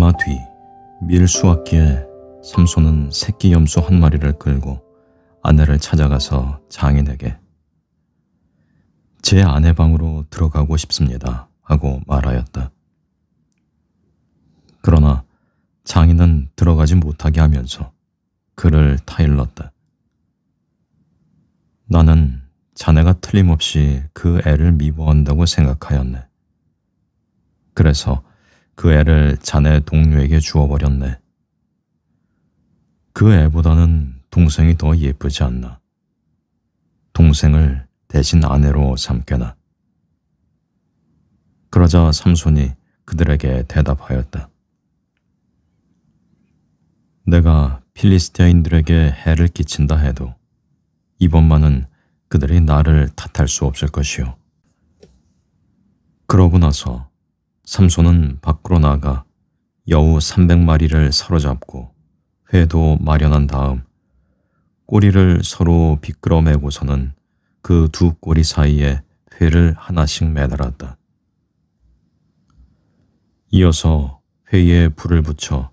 얼마 뒤 밀수확기에 삼손은 새끼 염소 한 마리를 끌고 아내를 찾아가서 장인에게 제 아내 방으로 들어가고 싶습니다 하고 말하였다. 그러나 장인은 들어가지 못하게 하면서 그를 타일렀다. 나는 자네가 틀림없이 그 애를 미워한다고 생각하였네. 그래서 그 애를 자네 동료에게 주어버렸네. 그 애보다는 동생이 더 예쁘지 않나. 동생을 대신 아내로 삼게나. 그러자 삼손이 그들에게 대답하였다. 내가 필리스티아인들에게 해를 끼친다 해도 이번만은 그들이 나를 탓할 수 없을 것이요. 그러고 나서 삼손은 밖으로 나가 여우 300마리를 사로잡고 회도 마련한 다음 꼬리를 서로 비끄러 매고서는 그 두 꼬리 사이에 회를 하나씩 매달았다. 이어서 회에 불을 붙여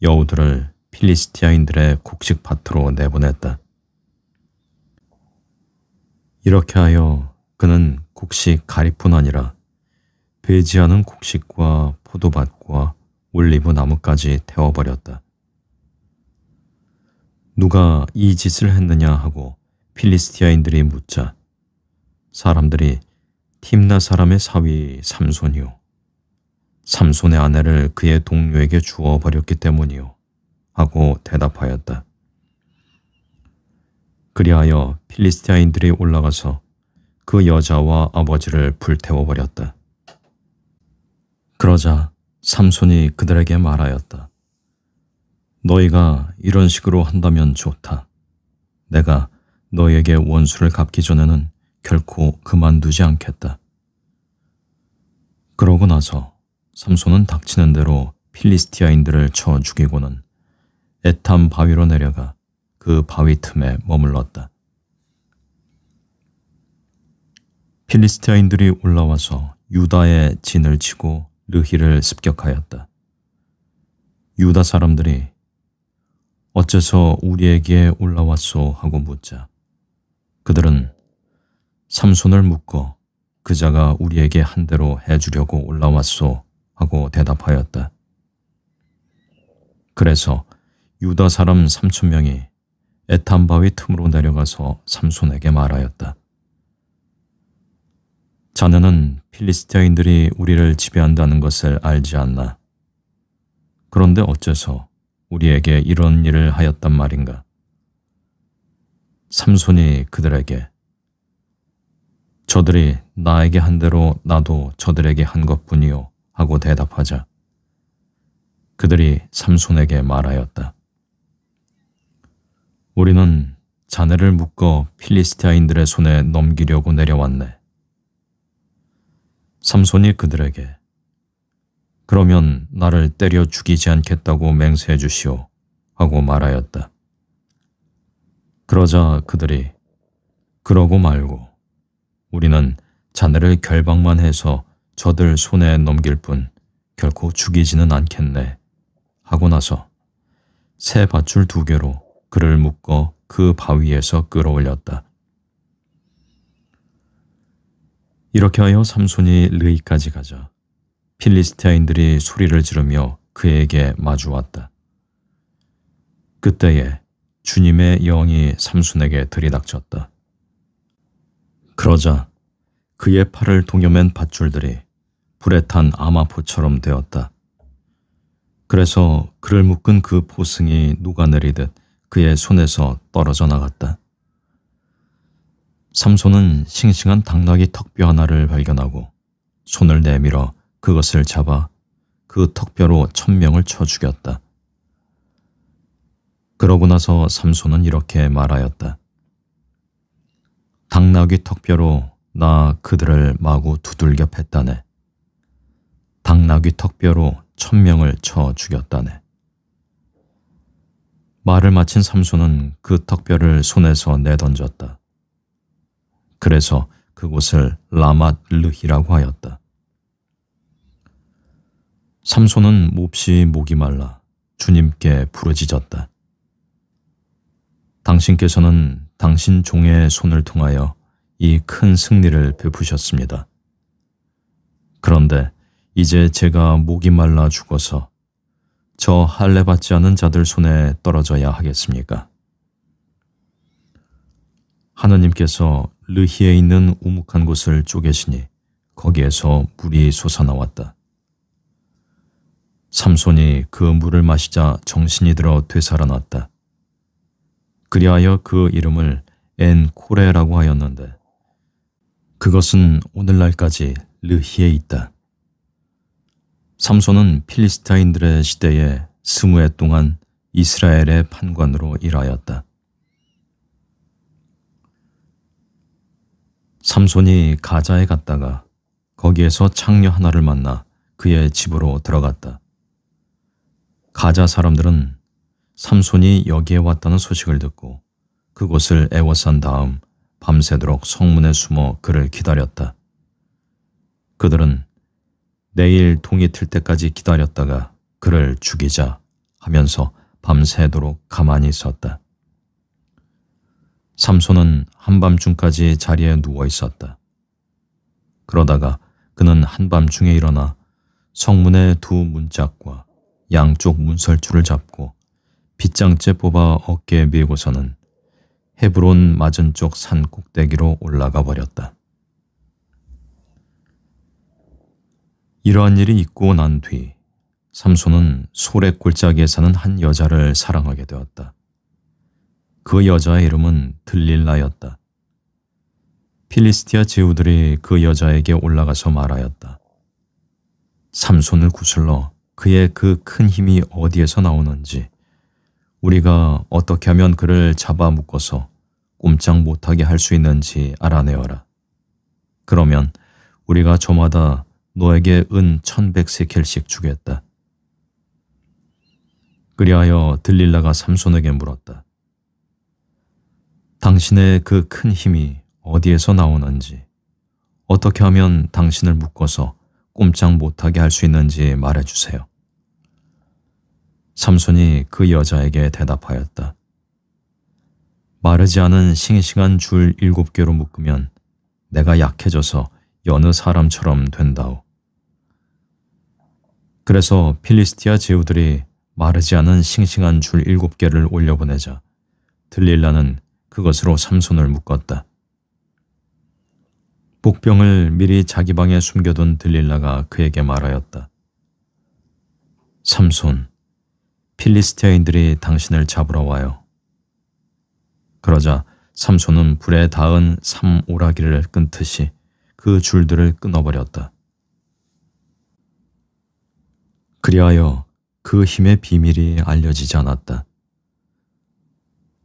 여우들을 필리스티아인들의 곡식 밭으로 내보냈다. 이렇게 하여 그는 곡식 가리뿐 아니라 배지 않은 곡식과 포도밭과 올리브 나무까지 태워버렸다. 누가 이 짓을 했느냐 하고 필리스티아인들이 묻자 사람들이 팀나 사람의 사위 삼손이요. 삼손의 아내를 그의 동료에게 주어버렸기 때문이요. 하고 대답하였다. 그리하여 필리스티아인들이 올라가서 그 여자와 아버지를 불태워버렸다. 그러자 삼손이 그들에게 말하였다. 너희가 이런 식으로 한다면 좋다. 내가 너희에게 원수를 갚기 전에는 결코 그만두지 않겠다. 그러고 나서 삼손은 닥치는 대로 필리스티아인들을 쳐 죽이고는 에탐 바위로 내려가 그 바위 틈에 머물렀다. 필리스티아인들이 올라와서 유다의 진을 치고 르히를 습격하였다. 유다 사람들이 어째서 우리에게 올라왔소 하고 묻자 그들은 삼손을 묶어 그자가 우리에게 한 대로 해주려고 올라왔소 하고 대답하였다. 그래서 유다 사람 3,000명이 에탐 바위 틈으로 내려가서 삼손에게 말하였다. 자네는 필리스티아인들이 우리를 지배한다는 것을 알지 않나? 그런데 어째서 우리에게 이런 일을 하였단 말인가? 삼손이 그들에게 저들이 나에게 한 대로 나도 저들에게 한 것뿐이요 하고 대답하자 그들이 삼손에게 말하였다. 우리는 자네를 묶어 필리스티아인들의 손에 넘기려고 내려왔네. 삼손이 그들에게 그러면 나를 때려 죽이지 않겠다고 맹세해 주시오 하고 말하였다. 그러자 그들이 그러고 말고 우리는 자네를 결박만 해서 저들 손에 넘길 뿐 결코 죽이지는 않겠네 하고 나서 새 밧줄 2개로 그를 묶어 그 바위에서 끌어올렸다. 이렇게 하여 삼손이 르히까지 가자 필리스티아인들이 소리를 지르며 그에게 마주왔다. 그때에 주님의 영이 삼손에게 들이닥쳤다. 그러자 그의 팔을 동여맨 밧줄들이 불에 탄 아마포처럼 되었다. 그래서 그를 묶은 그 포승이 녹아내리듯 그의 손에서 떨어져 나갔다. 삼손은 싱싱한 당나귀 턱뼈 하나를 발견하고 손을 내밀어 그것을 잡아 그 턱뼈로 1,000명을 쳐 죽였다. 그러고 나서 삼손은 이렇게 말하였다. 당나귀 턱뼈로 나 그들을 마구 두들겨 팼다네. 당나귀 턱뼈로 1,000명을 쳐 죽였다네. 말을 마친 삼손은 그 턱뼈를 손에서 내던졌다. 그래서 그곳을 라맛 르히라고 하였다. 삼손은 몹시 목이 말라 주님께 부르짖었다. 당신께서는 당신 종의 손을 통하여 이 큰 승리를 베푸셨습니다. 그런데 이제 제가 목이 말라 죽어서 저 할례 받지 않은 자들 손에 떨어져야 하겠습니까? 하느님께서 르히에 있는 우묵한 곳을 쪼개시니 거기에서 물이 솟아나왔다. 삼손이 그 물을 마시자 정신이 들어 되살아났다. 그리하여 그 이름을 엔코레라고 하였는데 그것은 오늘날까지 르히에 있다. 삼손은 필리스타인들의 시대에 20해 동안 이스라엘의 판관으로 일하였다. 삼손이 가자에 갔다가 거기에서 창녀 하나를 만나 그의 집으로 들어갔다. 가자 사람들은 삼손이 여기에 왔다는 소식을 듣고 그곳을 애워싼 다음 밤새도록 성문에 숨어 그를 기다렸다. 그들은 내일 동이 틀 때까지 기다렸다가 그를 죽이자 하면서 밤새도록 가만히 있었다. 삼손은 한밤중까지 자리에 누워 있었다. 그러다가 그는 한밤중에 일어나 성문의 두 문짝과 양쪽 문설줄을 잡고 빗장째 뽑아 어깨에 메고서는 헤브론 맞은쪽 산 꼭대기로 올라가 버렸다. 이러한 일이 있고 난 뒤 삼손은 소렉 골짜기에 사는 한 여자를 사랑하게 되었다. 그 여자의 이름은 들릴라였다. 필리스티아 제후들이 그 여자에게 올라가서 말하였다. 삼손을 구슬러 그의 그 큰 힘이 어디에서 나오는지 우리가 어떻게 하면 그를 잡아 묶어서 꼼짝 못하게 할 수 있는지 알아내어라. 그러면 우리가 저마다 너에게 은 1100세켈씩 주겠다. 그리하여 들릴라가 삼손에게 물었다. 당신의 그 큰 힘이 어디에서 나오는지, 어떻게 하면 당신을 묶어서 꼼짝 못하게 할 수 있는지 말해주세요. 삼손이 그 여자에게 대답하였다. 마르지 않은 싱싱한 줄 7개로 묶으면 내가 약해져서 여느 사람처럼 된다오. 그래서 필리스티아 제후들이 마르지 않은 싱싱한 줄 7개를 올려보내자 들릴라는 그것으로 삼손을 묶었다. 복병을 미리 자기 방에 숨겨둔 들릴라가 그에게 말하였다. 삼손, 필리스티아인들이 당신을 잡으러 와요. 그러자 삼손은 불에 닿은 삼오라기를 끊듯이 그 줄들을 끊어버렸다. 그리하여 그 힘의 비밀이 알려지지 않았다.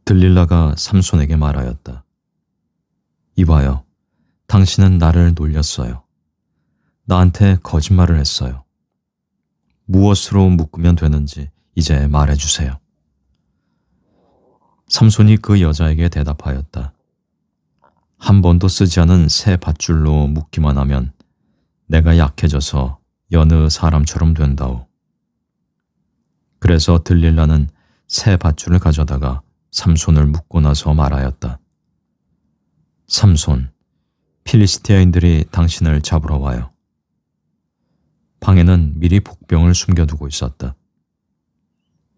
들릴라가 삼손에게 말하였다. 이봐요, 당신은 나를 놀렸어요. 나한테 거짓말을 했어요. 무엇으로 묶으면 되는지 이제 말해주세요. 삼손이 그 여자에게 대답하였다. 한 번도 쓰지 않은 새 밧줄로 묶기만 하면 내가 약해져서 여느 사람처럼 된다오. 그래서 들릴라는 새 밧줄을 가져다가 삼손을 묶고 나서 말하였다. 삼손, 필리스티아인들이 당신을 잡으러 와요. 방에는 미리 복병을 숨겨두고 있었다.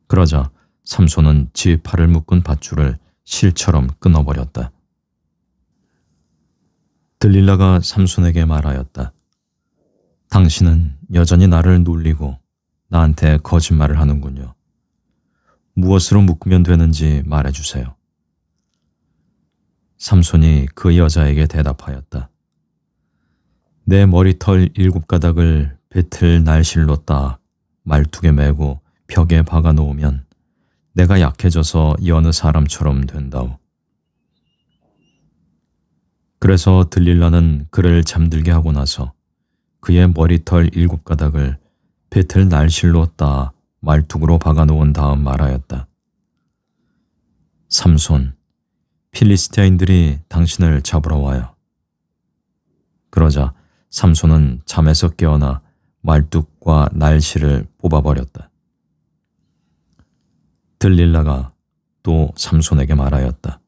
그러자 삼손은 지휘팔을 묶은 밧줄을 실처럼 끊어버렸다. 들릴라가 삼손에게 말하였다. 당신은 여전히 나를 놀리고 나한테 거짓말을 하는군요. 무엇으로 묶으면 되는지 말해주세요. 삼손이 그 여자에게 대답하였다. 내 머리털 7가닥을 배틀 날실로 따 말뚝에 매고 벽에 박아 놓으면 내가 약해져서 여느 사람처럼 된다오. 그래서 들릴라는 그를 잠들게 하고 나서 그의 머리털 7가닥을 배틀 날실로 따 말뚝으로 박아 놓은 다음 말하였다. 삼손, 필리스티아인들이 당신을 잡으러 와요. 그러자 삼손은 잠에서 깨어나 말뚝과 날씨를 뽑아버렸다. 들릴라가 또 삼손에게 말하였다.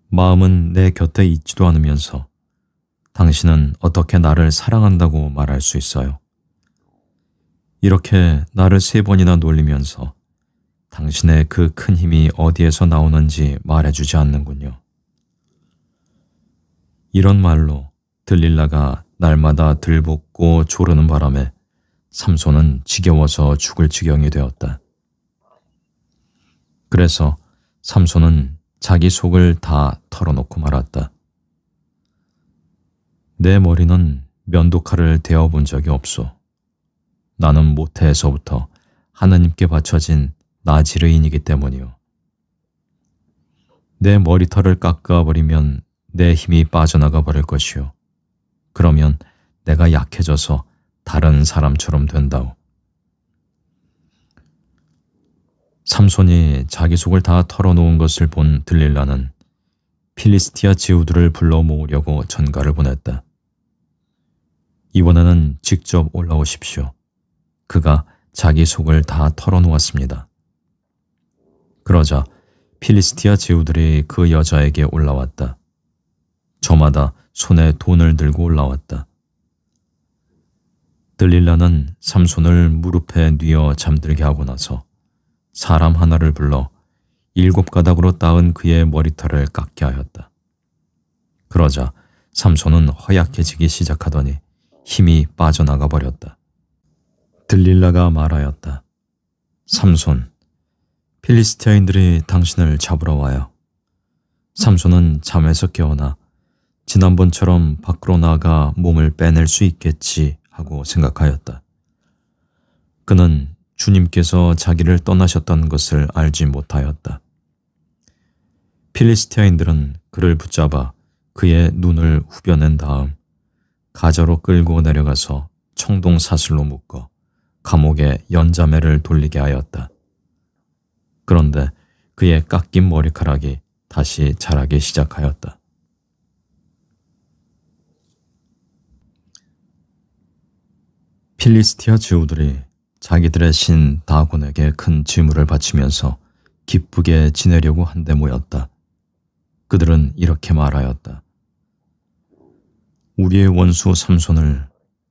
마음은 내 곁에 있지도 않으면서 당신은 어떻게 나를 사랑한다고 말할 수 있어요? 이렇게 나를 3번이나 놀리면서 당신의 그 큰 힘이 어디에서 나오는지 말해주지 않는군요. 이런 말로 들릴라가 날마다 들볶고 조르는 바람에 삼손은 지겨워서 죽을 지경이 되었다. 그래서 삼손은 자기 속을 다 털어놓고 말았다. 내 머리는 면도칼을 대어본 적이 없소. 나는 모태에서부터 하느님께 바쳐진 나지르인이기 때문이요. 내 머리털을 깎아버리면 내 힘이 빠져나가 버릴 것이요. 그러면 내가 약해져서 다른 사람처럼 된다오. 삼손이 자기 속을 다 털어놓은 것을 본 들릴라는 필리스티아 제후들을 불러 모으려고 전가를 보냈다. 이번에는 직접 올라오십시오. 그가 자기 속을 다 털어놓았습니다. 그러자 필리스티아 제후들이 그 여자에게 올라왔다. 저마다 손에 돈을 들고 올라왔다. 들릴라는 삼손을 무릎에 뉘어 잠들게 하고 나서 사람 하나를 불러 7가닥으로 따은 그의 머리털을 깎게 하였다. 그러자 삼손은 허약해지기 시작하더니 힘이 빠져나가 버렸다. 들릴라가 말하였다. 삼손, 필리스티아인들이 당신을 잡으러 와요. 삼손은 잠에서 깨어나 지난번처럼 밖으로 나가 몸을 빼낼 수 있겠지 하고 생각하였다. 그는 주님께서 자기를 떠나셨다는 것을 알지 못하였다. 필리스티아인들은 그를 붙잡아 그의 눈을 후벼낸 다음 가저로 끌고 내려가서 청동 사슬로 묶어 감옥에 연자매를 돌리게 하였다. 그런데 그의 깎인 머리카락이 다시 자라기 시작하였다. 필리스티아 제후들이 자기들의 신 다곤에게 큰 지물을 바치면서 기쁘게 지내려고 한데 모였다. 그들은 이렇게 말하였다. 우리의 원수 삼손을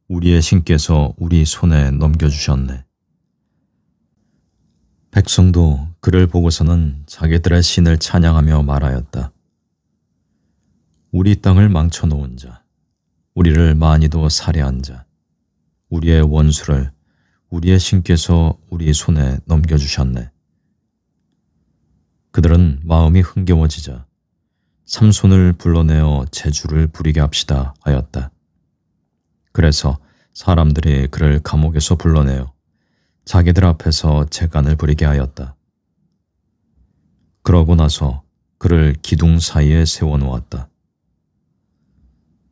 우리의 신께서 우리 손에 넘겨주셨네. 백성도 그를 보고서는 자기들의 신을 찬양하며 말하였다. 우리 땅을 망쳐놓은 자, 우리를 많이도 살해한 자, 우리의 원수를 우리의 신께서 우리 손에 넘겨주셨네. 그들은 마음이 흥겨워지자 삼손을 불러내어 제주를 부리게 합시다 하였다. 그래서 사람들이 그를 감옥에서 불러내어 자기들 앞에서 재간을 부리게 하였다. 그러고 나서 그를 기둥 사이에 세워놓았다.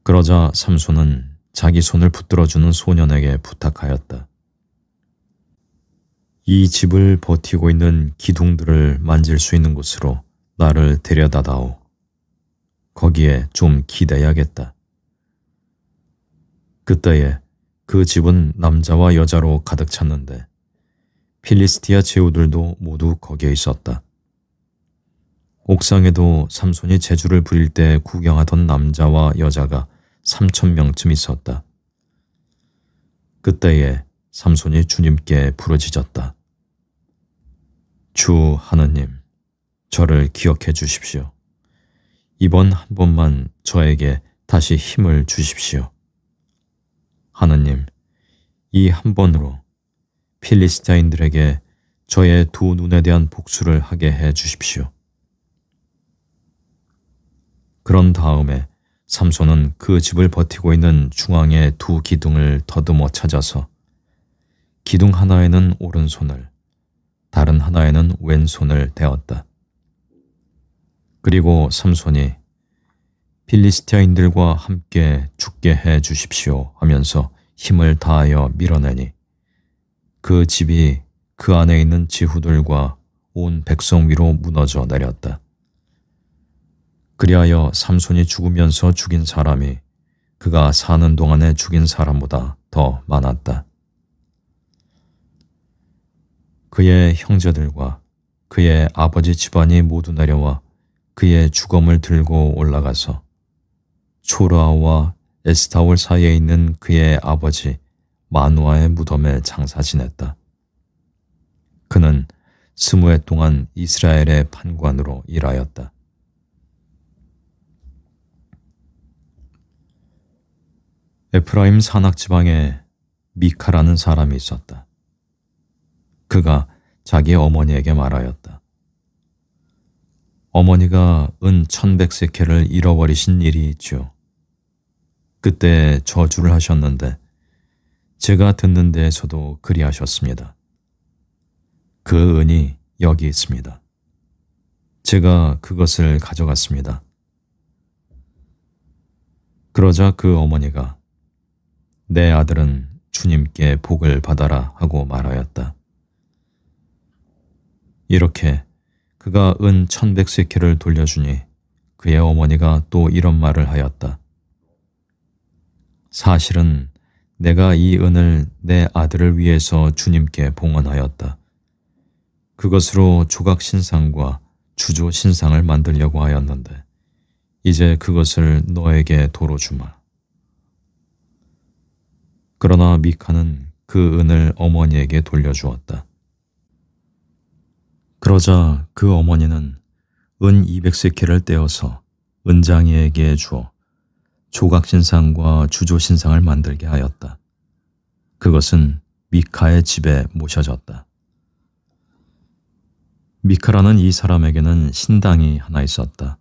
그러자 삼손은 자기 손을 붙들어주는 소년에게 부탁하였다. 이 집을 버티고 있는 기둥들을 만질 수 있는 곳으로 나를 데려다다오. 거기에 좀 기대야겠다. 그때에 그 집은 남자와 여자로 가득 찼는데 필리스티아 제후들도 모두 거기에 있었다. 옥상에도 삼손이 제주를 부릴 때 구경하던 남자와 여자가 3,000명쯤 있었다. 그때에 삼손이 주님께 부르짖었다. 주 하느님, 저를 기억해 주십시오. 이번 한 번만 저에게 다시 힘을 주십시오. 하느님, 이 한 번으로 필리스타인들에게 저의 2 눈에 대한 복수를 하게 해 주십시오. 그런 다음에 삼손은 그 집을 버티고 있는 중앙의 2 기둥을 더듬어 찾아서 기둥 하나에는 오른손을, 다른 하나에는 왼손을 대었다. 그리고 삼손이 필리스티아인들과 함께 죽게 해 주십시오 하면서 힘을 다하여 밀어내니 그 집이 그 안에 있는 지후들과 온 백성 위로 무너져 내렸다. 그리하여 삼손이 죽으면서 죽인 사람이 그가 사는 동안에 죽인 사람보다 더 많았다. 그의 형제들과 그의 아버지 집안이 모두 내려와 그의 주검을 들고 올라가서 초르아와 에스타올 사이에 있는 그의 아버지 마누아의 무덤에 장사 지냈다. 그는 20해 동안 이스라엘의 판관으로 일하였다. 에프라임 산악 지방에 미카라는 사람이 있었다. 그가 자기 어머니에게 말하였다. 어머니가 은 1100세켈을 잃어버리신 일이 있죠. 그때 저주를 하셨는데 제가 듣는 데에서도 그리하셨습니다. 그 은이 여기 있습니다. 제가 그것을 가져갔습니다. 그러자 그 어머니가 내 아들은 주님께 복을 받아라 하고 말하였다. 이렇게 그가 은 1100세켈을 돌려주니 그의 어머니가 또 이런 말을 하였다. 사실은 내가 이 은을 내 아들을 위해서 주님께 봉헌하였다. 그것으로 조각신상과 주조신상을 만들려고 하였는데 이제 그것을 너에게 도로 주마. 그러나 미카는 그 은을 어머니에게 돌려주었다. 그러자 그 어머니는 은 200세켈을 떼어서 은장이에게 주어 조각신상과 주조신상을 만들게 하였다. 그것은 미카의 집에 모셔졌다. 미카라는 이 사람에게는 신당이 하나 있었다.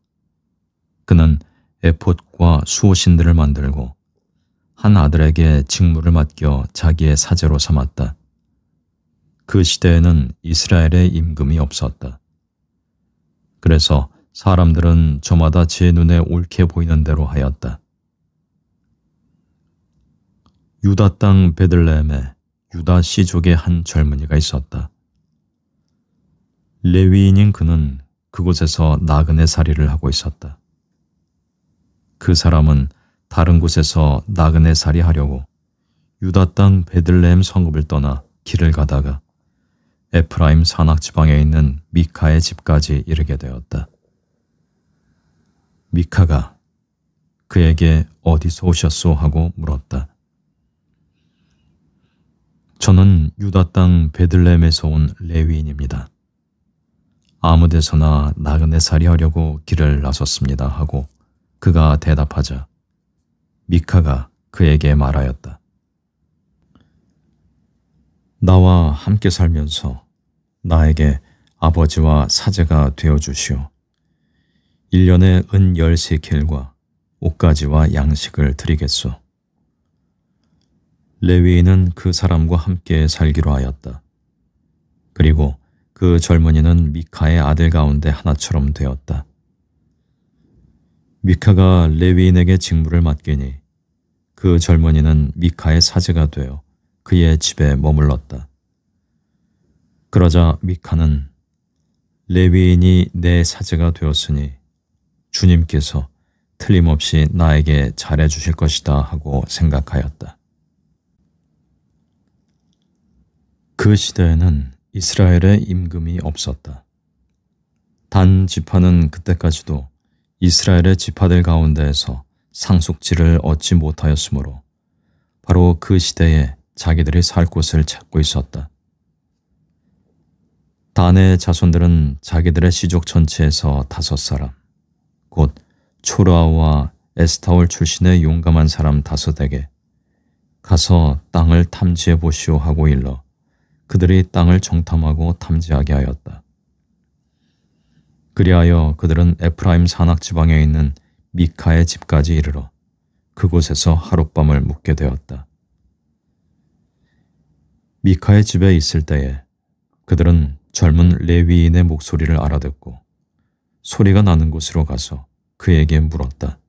그는 에폿과 수호신들을 만들고 한 아들에게 직무를 맡겨 자기의 사제로 삼았다. 그 시대에는 이스라엘에 임금이 없었다. 그래서 사람들은 저마다 제 눈에 옳게 보이는 대로 하였다. 유다 땅 베들레헴에 유다 씨족의 한 젊은이가 있었다. 레위인인 그는 그곳에서 나그네살이를 하고 있었다. 그 사람은 다른 곳에서 나그네살이 하려고 유다 땅 베들레헴 성읍을 떠나 길을 가다가 에프라임 산악 지방에 있는 미카의 집까지 이르게 되었다. 미카가 그에게 어디서 오셨소 하고 물었다. 저는 유다 땅 베들레헴에서 온 레위인입니다. 아무 데서나 나그네살이 하려고 길을 나섰습니다 하고 그가 대답하자 미카가 그에게 말하였다. 나와 함께 살면서 나에게 아버지와 사제가 되어주시오. 1년에 은 10세켈과 옷가지와 양식을 드리겠소. 레위인은 그 사람과 함께 살기로 하였다. 그리고 그 젊은이는 미카의 아들 가운데 하나처럼 되었다. 미카가 레위인에게 직무를 맡기니 그 젊은이는 미카의 사제가 되어 그의 집에 머물렀다. 그러자 미카는 레위인이 내 사제가 되었으니 주님께서 틀림없이 나에게 잘해 주실 것이다 하고 생각하였다. 그 시대에는 이스라엘에 임금이 없었다. 단 지파는 그때까지도 이스라엘의 지파들 가운데에서 상속지를 얻지 못하였으므로 바로 그 시대에 자기들이 살 곳을 찾고 있었다. 단의 자손들은 자기들의 시족 전체에서 5사람, 곧 초르아와 에스타올 출신의 용감한 사람 5에게 가서 땅을 탐지해 보시오 하고 일러 그들이 땅을 정탐하고 탐지하게 하였다. 그리하여 그들은 에프라임 산악 지방에 있는 미카의 집까지 이르러 그곳에서 하룻밤을 묵게 되었다. 미카의 집에 있을 때에 그들은 젊은 레위인의 목소리를 알아듣고 소리가 나는 곳으로 가서 그에게 물었다.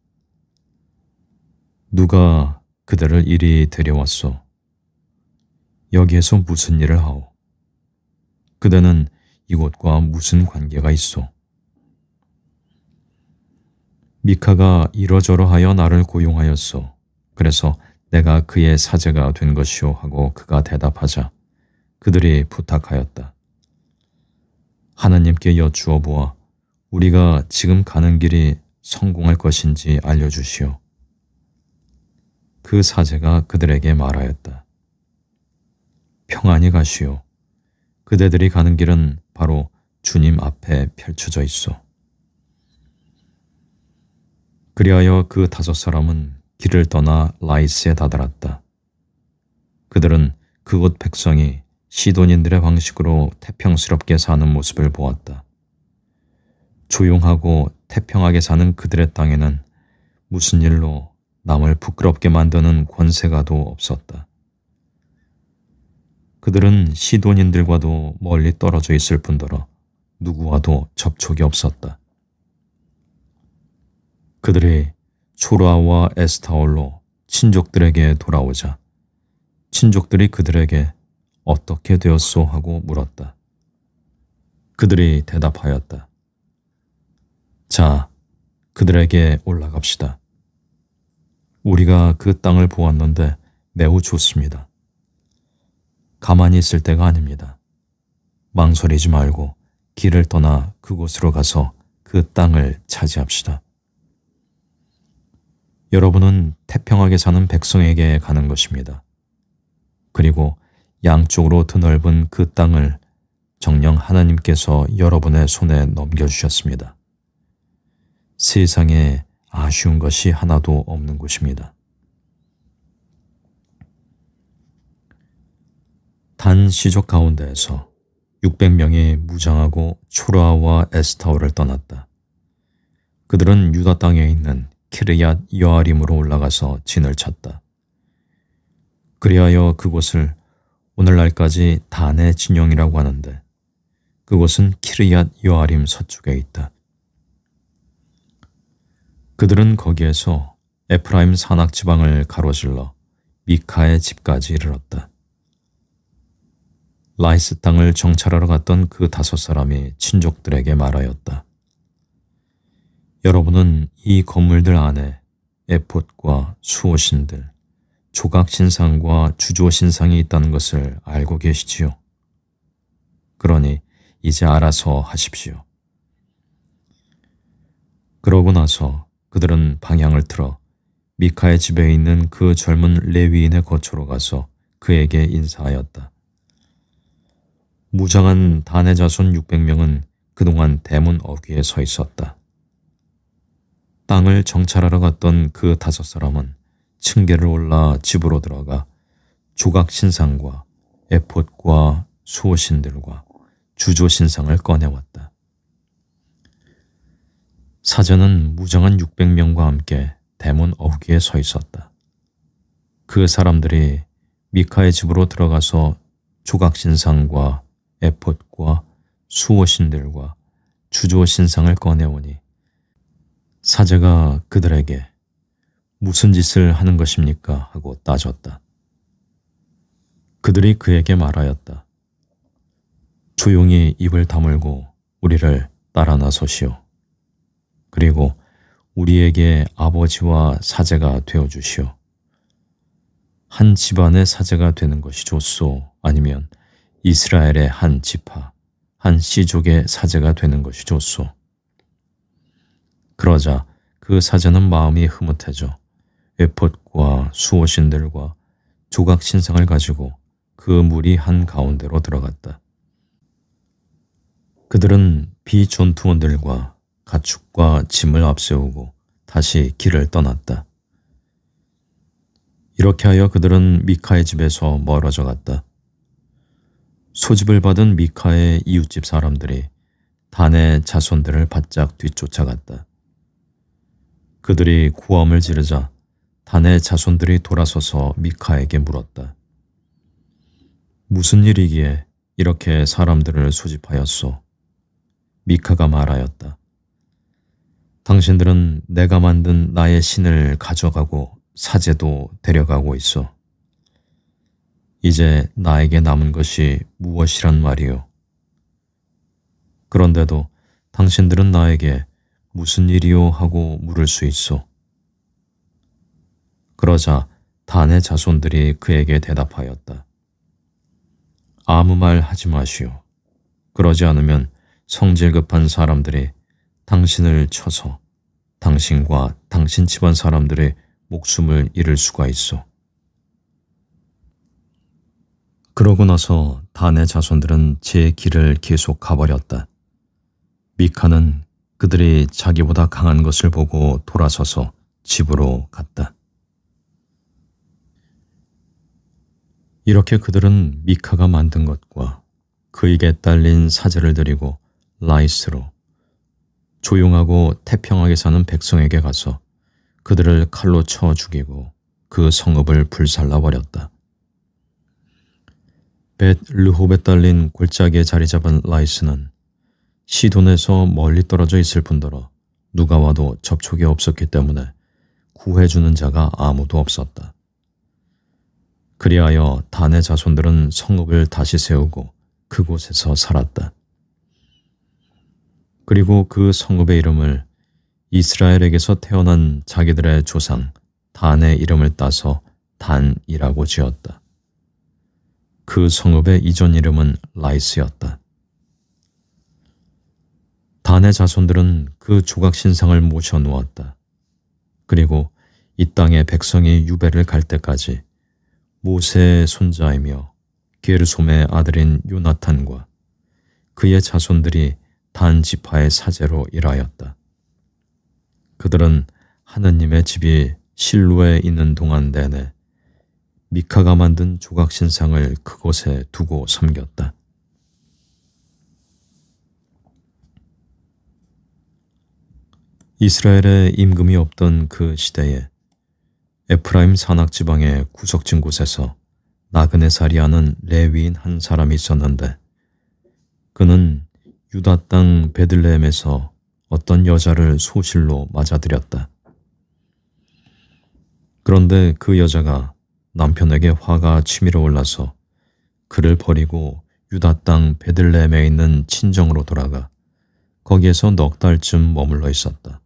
누가 그들을 이리 데려왔소? 여기에서 무슨 일을 하오? 그대는 이곳과 무슨 관계가 있소? 미카가 이러저러하여 나를 고용하였소. 그래서 내가 그의 사제가 된 것이오 하고 그가 대답하자 그들이 부탁하였다. 하나님께 여쭈어 보아 우리가 지금 가는 길이 성공할 것인지 알려주시오. 그 사제가 그들에게 말하였다. 평안히 가시오. 그대들이 가는 길은 바로 주님 앞에 펼쳐져 있어. 그리하여 그 5사람은 길을 떠나 라이스에 다다랐다. 그들은 그곳 백성이 시돈인들의 방식으로 태평스럽게 사는 모습을 보았다. 조용하고 태평하게 사는 그들의 땅에는 무슨 일로 남을 부끄럽게 만드는 권세가도 없었다. 그들은 시돈인들과도 멀리 떨어져 있을 뿐더러 누구와도 접촉이 없었다. 그들이 초라와 에스타올로 친족들에게 돌아오자 친족들이 그들에게 어떻게 되었소 하고 물었다. 그들이 대답하였다. 자, 그들에게 올라갑시다. 우리가 그 땅을 보았는데 매우 좋습니다. 가만히 있을 때가 아닙니다. 망설이지 말고 길을 떠나 그곳으로 가서 그 땅을 차지합시다. 여러분은 태평하게 사는 백성에게 가는 것입니다. 그리고 양쪽으로 드넓은 그 땅을 정녕 하나님께서 여러분의 손에 넘겨주셨습니다. 세상에 아쉬운 것이 하나도 없는 곳입니다. 단 시족 가운데에서 600명이 무장하고 초라와 에스타올을 떠났다. 그들은 유다 땅에 있는 키르얏 여아림으로 올라가서 진을 쳤다. 그리하여 그곳을 오늘날까지 단의 진영이라고 하는데 그곳은 키르얏 여아림 서쪽에 있다. 그들은 거기에서 에프라임 산악 지방을 가로질러 미카의 집까지 이르렀다. 라이스 땅을 정찰하러 갔던 그 5사람이 친족들에게 말하였다. 여러분은 이 건물들 안에 에봇과 수호신들, 조각신상과 주조신상이 있다는 것을 알고 계시지요. 그러니 이제 알아서 하십시오. 그러고 나서 그들은 방향을 틀어 미카의 집에 있는 그 젊은 레위인의 거처로 가서 그에게 인사하였다. 무장한 단의 자손 600명은 그동안 대문 어귀에 서 있었다. 땅을 정찰하러 갔던 그 5사람은 층계를 올라 집으로 들어가 조각신상과 에봇과 수호신들과 주조신상을 꺼내왔다. 사제는 무장한 600명과 함께 대문 어귀에 서 있었다. 그 사람들이 미카의 집으로 들어가서 조각신상과 에봇과 수호신들과 주조신상을 꺼내오니 사제가 그들에게 무슨 짓을 하는 것입니까? 하고 따졌다. 그들이 그에게 말하였다. 조용히 입을 다물고 우리를 따라 나서시오. 그리고 우리에게 아버지와 사제가 되어주시오. 한 집안의 사제가 되는 것이 좋소? 아니면 이스라엘의 한 지파, 한 씨족의 사제가 되는 것이 좋소? 그러자 그 사제는 마음이 흐뭇해져 에봇과 수호신들과 조각신상을 가지고 그 무리 한 가운데로 들어갔다. 그들은 비전투원들과 가축과 짐을 앞세우고 다시 길을 떠났다. 이렇게 하여 그들은 미카의 집에서 멀어져 갔다. 소집을 받은 미카의 이웃집 사람들이 단의 자손들을 바짝 뒤쫓아갔다. 그들이 고함을 지르자 단의 자손들이 돌아서서 미카에게 물었다. 무슨 일이기에 이렇게 사람들을 소집하였소? 미카가 말하였다. 당신들은 내가 만든 나의 신을 가져가고 사제도 데려가고 있어. 이제 나에게 남은 것이 무엇이란 말이오? 그런데도 당신들은 나에게 무슨 일이오 하고 물을 수 있소? 그러자 단의 자손들이 그에게 대답하였다. 아무 말 하지 마시오. 그러지 않으면 성질 급한 사람들이 당신을 쳐서 당신과 당신 집안 사람들의 목숨을 잃을 수가 있어. 그러고 나서 단의 자손들은 제 길을 계속 가버렸다. 미카는 그들이 자기보다 강한 것을 보고 돌아서서 집으로 갔다. 이렇게 그들은 미카가 만든 것과 그에게 딸린 사제를 데리고 라이스로 조용하고 태평하게 사는 백성에게 가서 그들을 칼로 쳐 죽이고 그 성읍을 불살라버렸다. 벳 르홉에 딸린 골짜기에 자리 잡은 라이스는 시돈에서 멀리 떨어져 있을 뿐더러 누가 와도 접촉이 없었기 때문에 구해주는 자가 아무도 없었다. 그리하여 단의 자손들은 성읍을 다시 세우고 그곳에서 살았다. 그리고 그 성읍의 이름을 이스라엘에게서 태어난 자기들의 조상 단의 이름을 따서 단이라고 지었다. 그 성읍의 이전 이름은 라이스였다. 단의 자손들은 그 조각신상을 모셔놓았다. 그리고 이 땅의 백성이 유배를 갈 때까지 모세의 손자이며 게르솜의 아들인 요나탄과 그의 자손들이 단 지파의 사제로 일하였다. 그들은 하느님의 집이 실로에 있는 동안 내내 미카가 만든 조각신상을 그곳에 두고 섬겼다. 이스라엘에 임금이 없던 그 시대에 에프라임 산악지방의 구석진 곳에서 나그네 살이하는 레위인 한 사람이 있었는데 그는 유다 땅 베들레헴에서 어떤 여자를 소실로 맞아들였다. 그런데 그 여자가 남편에게 화가 치밀어 올라서 그를 버리고 유다 땅 베들레헴에 있는 친정으로 돌아가 거기에서 넉 달쯤 머물러 있었다.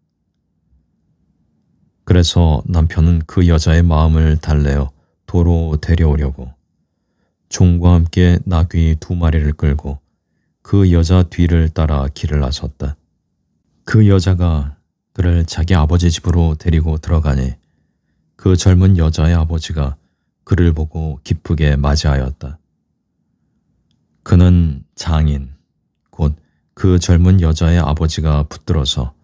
그래서 남편은 그 여자의 마음을 달래어 도로 데려오려고 종과 함께 나귀 2마리를 끌고 그 여자 뒤를 따라 길을 나섰다. 그 여자가 그를 자기 아버지 집으로 데리고 들어가니 그 젊은 여자의 아버지가 그를 보고 기쁘게 맞이하였다. 그는 장인, 곧 그 젊은 여자의 아버지가 붙들어서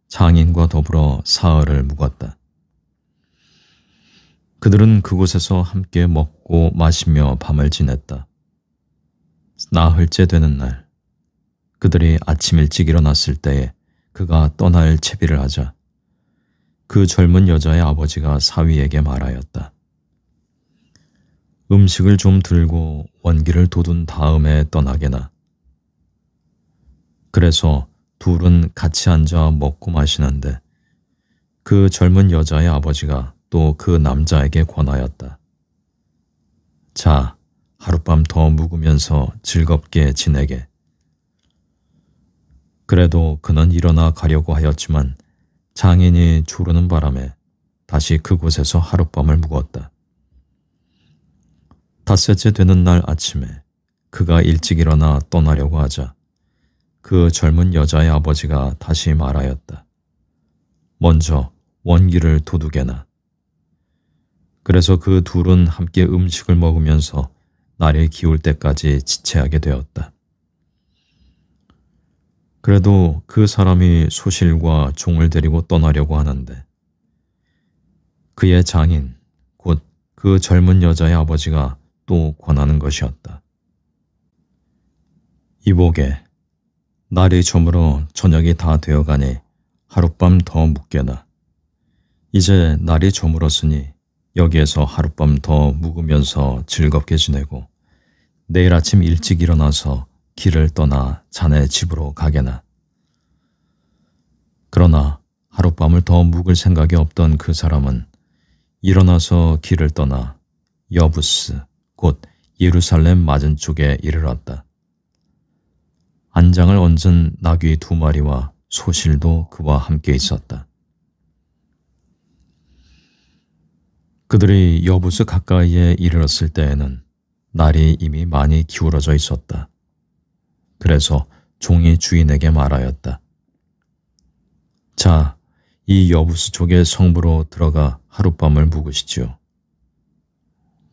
장인과 더불어 사흘을 묵었다. 그들은 그곳에서 함께 먹고 마시며 밤을 지냈다. 나흘째 되는 날, 그들이 아침 일찍 일어났을 때에 그가 떠날 채비를 하자 그 젊은 여자의 아버지가 사위에게 말하였다. 음식을 좀 들고 원기를 돋운 다음에 떠나게나. 그래서 둘은 같이 앉아 먹고 마시는데 그 젊은 여자의 아버지가 또 그 남자에게 권하였다. 자, 하룻밤 더 묵으면서 즐겁게 지내게. 그래도 그는 일어나 가려고 하였지만 장인이 조르는 바람에 다시 그곳에서 하룻밤을 묵었다. 닷새째 되는 날 아침에 그가 일찍 일어나 떠나려고 하자 그 젊은 여자의 아버지가 다시 말하였다. 먼저 원기를 도두게나. 그래서 그 둘은 함께 음식을 먹으면서 날이 기울 때까지 지체하게 되었다. 그래도 그 사람이 소실과 종을 데리고 떠나려고 하는데 그의 장인, 곧 그 젊은 여자의 아버지가 또 권하는 것이었다. 이보게, 날이 저물어 저녁이 다 되어가니 하룻밤 더 묵게나. 이제 날이 저물었으니 여기에서 하룻밤 더 묵으면서 즐겁게 지내고 내일 아침 일찍 일어나서 길을 떠나 자네 집으로 가게나. 그러나 하룻밤을 더 묵을 생각이 없던 그 사람은 일어나서 길을 떠나 여부스, 곧 예루살렘 맞은 쪽에 이르렀다. 안장을 얹은 나귀 2마리와 소실도 그와 함께 있었다. 그들이 여부스 가까이에 이르렀을 때에는 날이 이미 많이 기울어져 있었다. 그래서 종이 주인에게 말하였다. 자, 이 여부스 쪽의 성부로 들어가 하룻밤을 묵으시지요.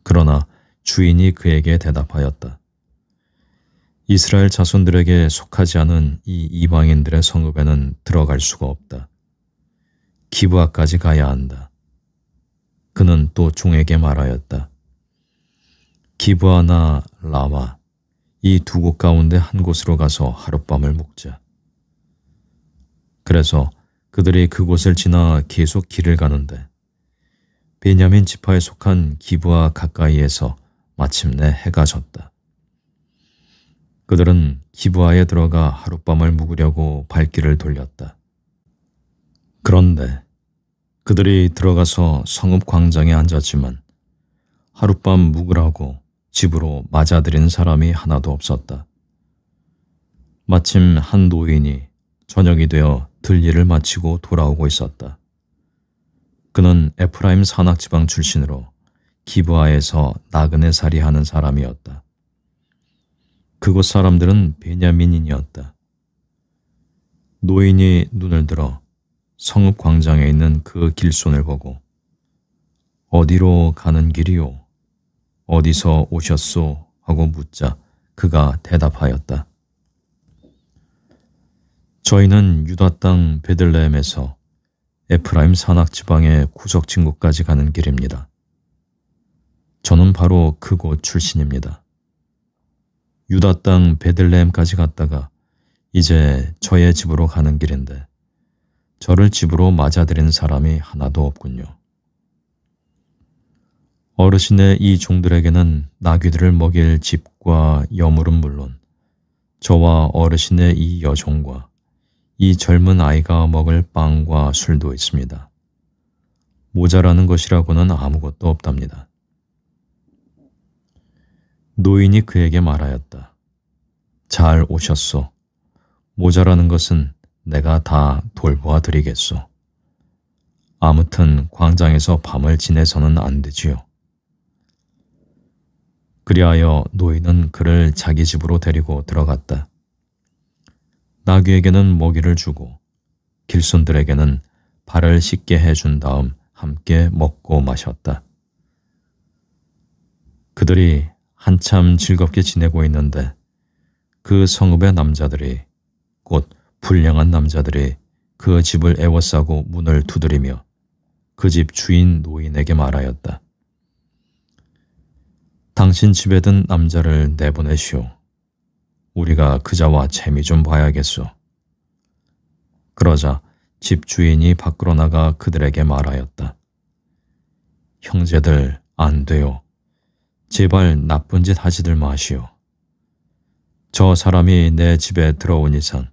그러나 주인이 그에게 대답하였다. 이스라엘 자손들에게 속하지 않은 이 이방인들의 성읍에는 들어갈 수가 없다. 기브아까지 가야 한다. 그는 또 종에게 말하였다. 기브아나 라마, 이 두 곳 가운데 한 곳으로 가서 하룻밤을 묵자. 그래서 그들이 그곳을 지나 계속 길을 가는데 베냐민 지파에 속한 기브아 가까이에서 마침내 해가 졌다. 그들은 기브아에 들어가 하룻밤을 묵으려고 발길을 돌렸다. 그런데 그들이 들어가서 성읍 광장에 앉았지만 하룻밤 묵으라고 집으로 맞아들인 사람이 하나도 없었다. 마침 한 노인이 저녁이 되어 들일을 마치고 돌아오고 있었다. 그는 에프라임 산악지방 출신으로 기브아에서 나그네 살이하는 사람이었다. 그곳 사람들은 베냐민인이었다. 노인이 눈을 들어 성읍 광장에 있는 그 길손을 보고 어디로 가는 길이요? 어디서 오셨소? 하고 묻자 그가 대답하였다. 저희는 유다 땅 베들레헴에서 에프라임 산악지방의 구석진곳까지 가는 길입니다. 저는 바로 그곳 출신입니다. 유다 땅 베들레헴까지 갔다가 이제 저의 집으로 가는 길인데 저를 집으로 맞아들인 사람이 하나도 없군요. 어르신의 이 종들에게는 나귀들을 먹일 집과 여물은 물론 저와 어르신의 이 여종과 이 젊은 아이가 먹을 빵과 술도 있습니다. 모자라는 것이라고는 아무것도 없답니다. 노인이 그에게 말하였다. 잘 오셨소. 모자라는 것은 내가 다 돌보아 드리겠소. 아무튼 광장에서 밤을 지내서는 안 되지요. 그리하여 노인은 그를 자기 집으로 데리고 들어갔다. 나귀에게는 먹이를 주고 길손들에게는 발을 씻게 해준 다음 함께 먹고 마셨다. 그들이 한참 즐겁게 지내고 있는데 그 성읍의 남자들이 곧 불량한 남자들이 그 집을 에워싸고 문을 두드리며 그 집 주인 노인에게 말하였다. 당신 집에 든 남자를 내보내시오. 우리가 그자와 재미 좀 봐야겠소. 그러자 집 주인이 밖으로 나가 그들에게 말하였다. 형제들, 안 돼요. 제발 나쁜 짓 하지들 마시오. 저 사람이 내 집에 들어온 이상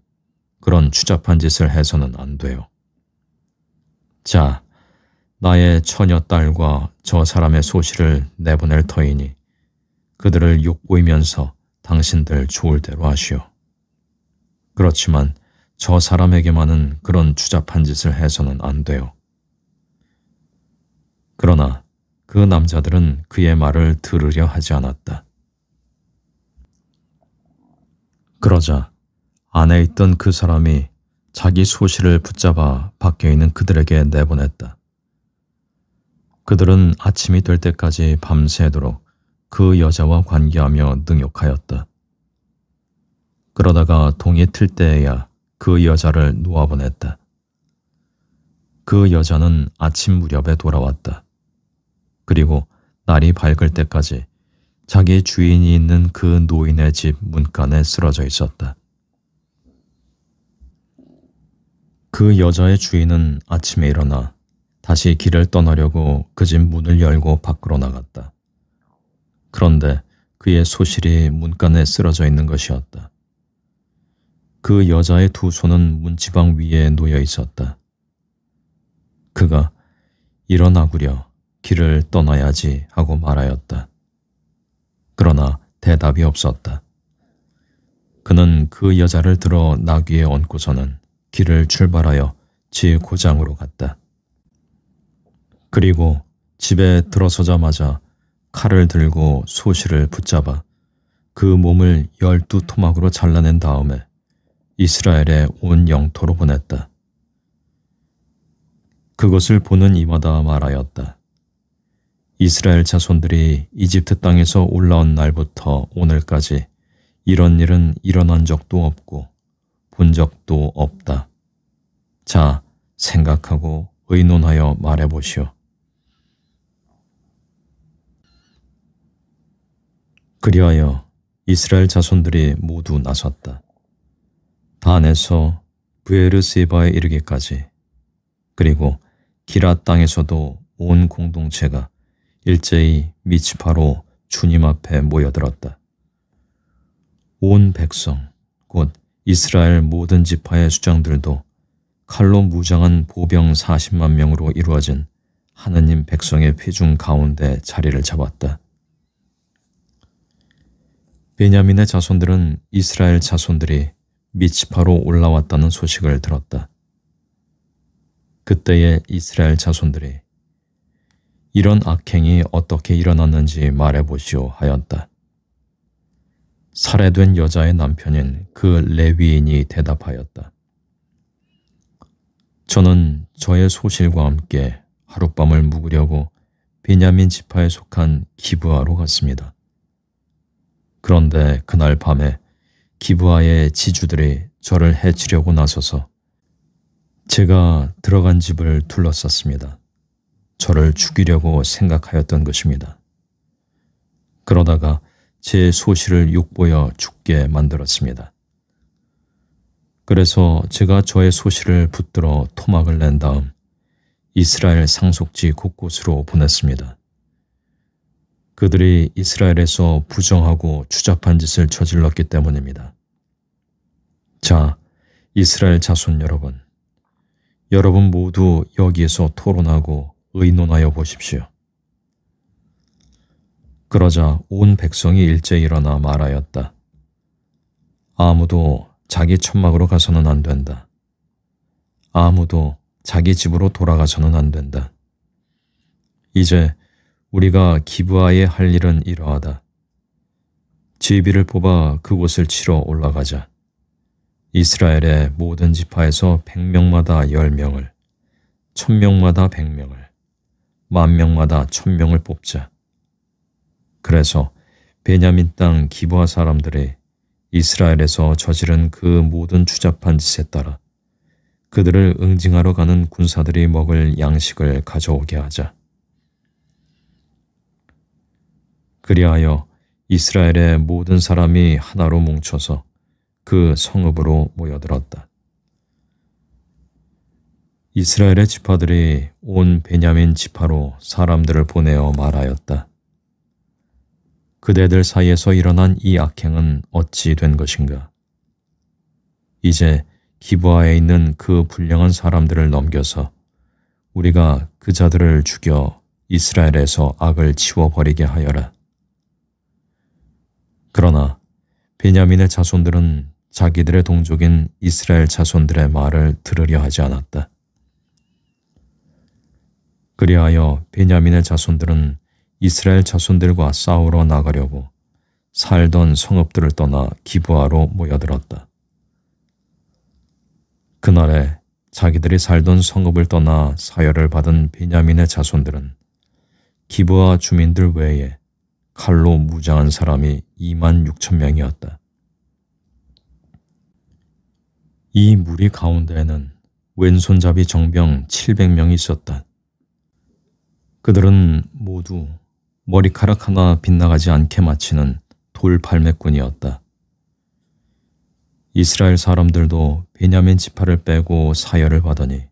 그런 추잡한 짓을 해서는 안 돼요. 자, 나의 처녀 딸과 저 사람의 소시를 내보낼 터이니 그들을 욕보이면서 당신들 좋을 대로 하시오. 그렇지만 저 사람에게만은 그런 추잡한 짓을 해서는 안 돼요. 그러나 그 남자들은 그의 말을 들으려 하지 않았다. 그러자 안에 있던 그 사람이 자기 소시를 붙잡아 밖에 있는 그들에게 내보냈다. 그들은 아침이 될 때까지 밤새도록 그 여자와 관계하며 능욕하였다. 그러다가 동이 틀 때에야 그 여자를 놓아보냈다. 그 여자는 아침 무렵에 돌아왔다. 그리고 날이 밝을 때까지 자기 주인이 있는 그 노인의 집 문간에 쓰러져 있었다. 그 여자의 주인은 아침에 일어나 다시 길을 떠나려고 그 집 문을 열고 밖으로 나갔다. 그런데 그의 소실이 문간에 쓰러져 있는 것이었다. 그 여자의 두 손은 문지방 위에 놓여 있었다. 그가 일어나구려 길을 떠나야지 하고 말하였다. 그러나 대답이 없었다. 그는 그 여자를 들어 나귀에 얹고서는 길을 출발하여 지 고장으로 갔다. 그리고 집에 들어서자마자 칼을 들고 소실을 붙잡아 그 몸을 12토막으로 잘라낸 다음에 이스라엘의 온 영토로 보냈다. 그것을 보는 이마다 말하였다. 이스라엘 자손들이 이집트 땅에서 올라온 날부터 오늘까지 이런 일은 일어난 적도 없고 본 적도 없다. 자, 생각하고 의논하여 말해보시오. 그리하여 이스라엘 자손들이 모두 나섰다. 단에서 브에르세바에 이르기까지, 그리고 기라 땅에서도 온 공동체가 일제히 미츠파로 주님 앞에 모여들었다. 온 백성, 곧 이스라엘 모든 지파의 수장들도 칼로 무장한 보병 40만 명으로 이루어진 하느님 백성의 회중 가운데 자리를 잡았다. 베냐민의 자손들은 이스라엘 자손들이 미츠파로 올라왔다는 소식을 들었다. 그때의 이스라엘 자손들이 이런 악행이 어떻게 일어났는지 말해보시오 하였다. 살해된 여자의 남편인 그 레위인이 대답하였다. 저는 저의 소실과 함께 하룻밤을 묵으려고 베냐민 지파에 속한 기브아로 갔습니다. 그런데 그날 밤에 기브아의 지주들이 저를 해치려고 나서서 제가 들어간 집을 둘러쌌습니다. 저를 죽이려고 생각하였던 것입니다. 그러다가 제 소실을 욕보여 죽게 만들었습니다. 그래서 제가 저의 소실을 붙들어 토막을 낸 다음 이스라엘 상속지 곳곳으로 보냈습니다. 그들이 이스라엘에서 부정하고 추잡한 짓을 저질렀기 때문입니다. 자, 이스라엘 자손 여러분, 여러분 모두 여기에서 토론하고 의논하여 보십시오. 그러자 온 백성이 일제히 일어나 말하였다. 아무도 자기 천막으로 가서는 안 된다. 아무도 자기 집으로 돌아가서는 안 된다. 이제 우리가 기브아에 할 일은 이러하다. 제비를 뽑아 그곳을 치러 올라가자. 이스라엘의 모든 지파에서 100명마다 10명을, 1000명마다 100명을, 10,000명마다 1000명을 뽑자. 그래서 베냐민 땅 기브아 사람들이 이스라엘에서 저지른 그 모든 추잡한 짓에 따라 그들을 응징하러 가는 군사들이 먹을 양식을 가져오게 하자. 그리하여 이스라엘의 모든 사람이 하나로 뭉쳐서 그 성읍으로 모여들었다. 이스라엘의 지파들이 온 베냐민 지파로 사람들을 보내어 말하였다. 그대들 사이에서 일어난 이 악행은 어찌 된 것인가? 이제 기브아에 있는 그 불량한 사람들을 넘겨서 우리가 그 자들을 죽여 이스라엘에서 악을 치워버리게 하여라. 그러나 베냐민의 자손들은 자기들의 동족인 이스라엘 자손들의 말을 들으려 하지 않았다. 그리하여 베냐민의 자손들은 이스라엘 자손들과 싸우러 나가려고 살던 성읍들을 떠나 기브아로 모여들었다. 그날에 자기들이 살던 성읍을 떠나 사열을 받은 베냐민의 자손들은 기브아 주민들 외에 칼로 무장한 사람이 26,000명이었다. 이 무리 가운데에는 왼손잡이 정병 700명이 있었다. 그들은 모두 머리카락 하나 빗나가지 않게 마치는 돌팔매꾼이었다. 이스라엘 사람들도 베냐민 지파를 빼고 사열을 받으니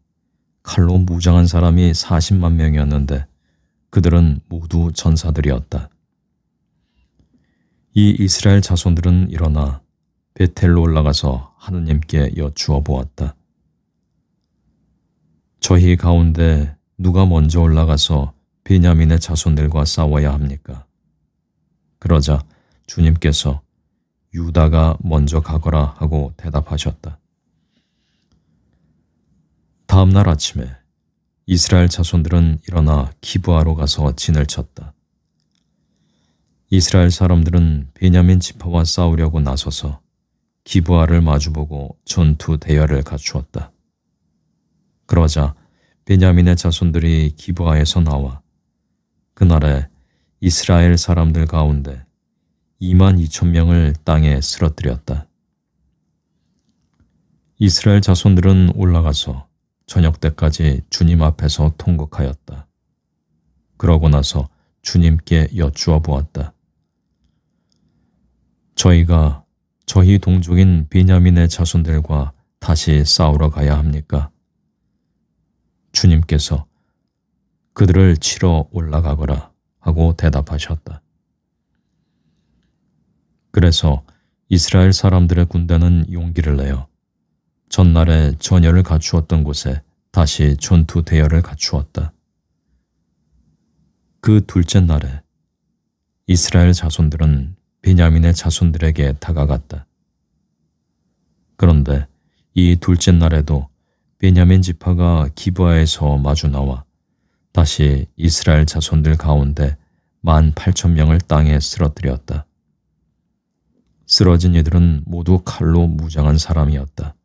칼로 무장한 사람이 40만 명이었는데 그들은 모두 전사들이었다. 이 이스라엘 자손들은 일어나 베텔로 올라가서 하느님께 여쭈어 보았다. 저희 가운데 누가 먼저 올라가서 베냐민의 자손들과 싸워야 합니까? 그러자 주님께서 유다가 먼저 가거라 하고 대답하셨다. 다음 날 아침에 이스라엘 자손들은 일어나 기브아로 가서 진을 쳤다. 이스라엘 사람들은 베냐민 지파와 싸우려고 나서서 기브아를 마주보고 전투 대열을 갖추었다. 그러자 베냐민의 자손들이 기브아에서 나와 그날에 이스라엘 사람들 가운데 22,000명을 땅에 쓰러뜨렸다. 이스라엘 자손들은 올라가서 저녁 때까지 주님 앞에서 통곡하였다. 그러고 나서 주님께 여쭈어 보았다. 저희가 저희 동족인 베냐민의 자손들과 다시 싸우러 가야 합니까? 주님께서 그들을 치러 올라가거라 하고 대답하셨다. 그래서 이스라엘 사람들의 군대는 용기를 내어 전날에 전열을 갖추었던 곳에 다시 전투 대열을 갖추었다. 그 둘째 날에 이스라엘 자손들은 베냐민의 자손들에게 다가갔다. 그런데 이 둘째 날에도 베냐민 지파가 기브아에서 마주 나와 다시 이스라엘 자손들 가운데 18,000명을 땅에 쓰러뜨렸다. 쓰러진 이들은 모두 칼로 무장한 사람이었다.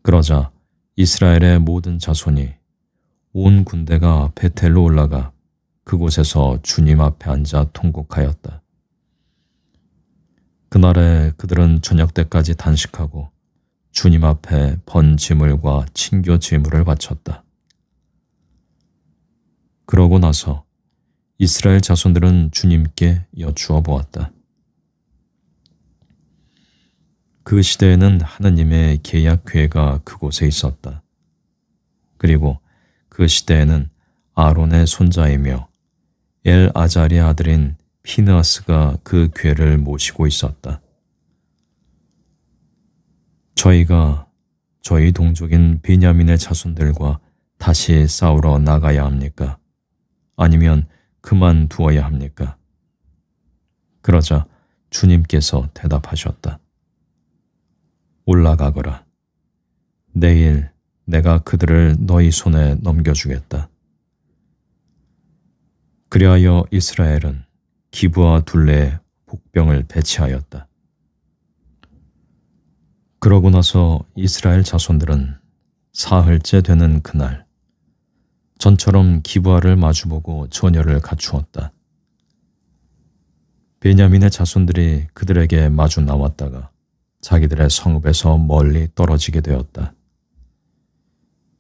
그러자 이스라엘의 모든 자손이 온 군대가 베텔로 올라가 그곳에서 주님 앞에 앉아 통곡하였다. 그날에 그들은 저녁 때까지 단식하고 주님 앞에 번제물과 친교 제물을 바쳤다. 그러고 나서 이스라엘 자손들은 주님께 여쭈어 보았다. 그 시대에는 하느님의 계약궤가 그곳에 있었다. 그리고 그 시대에는 아론의 손자이며 엘아잘의 아들인 피느하스가 그 궤를 모시고 있었다. 저희가 저희 동족인 베냐민의 자손들과 다시 싸우러 나가야 합니까? 아니면 그만두어야 합니까? 그러자 주님께서 대답하셨다. 올라가거라. 내일 내가 그들을 너희 손에 넘겨주겠다. 그리하여 이스라엘은 기브아 둘레에 복병을 배치하였다. 그러고 나서 이스라엘 자손들은 사흘째 되는 그날 전처럼 기브아를 마주보고 전열을 갖추었다. 베냐민의 자손들이 그들에게 마주 나왔다가 자기들의 성읍에서 멀리 떨어지게 되었다.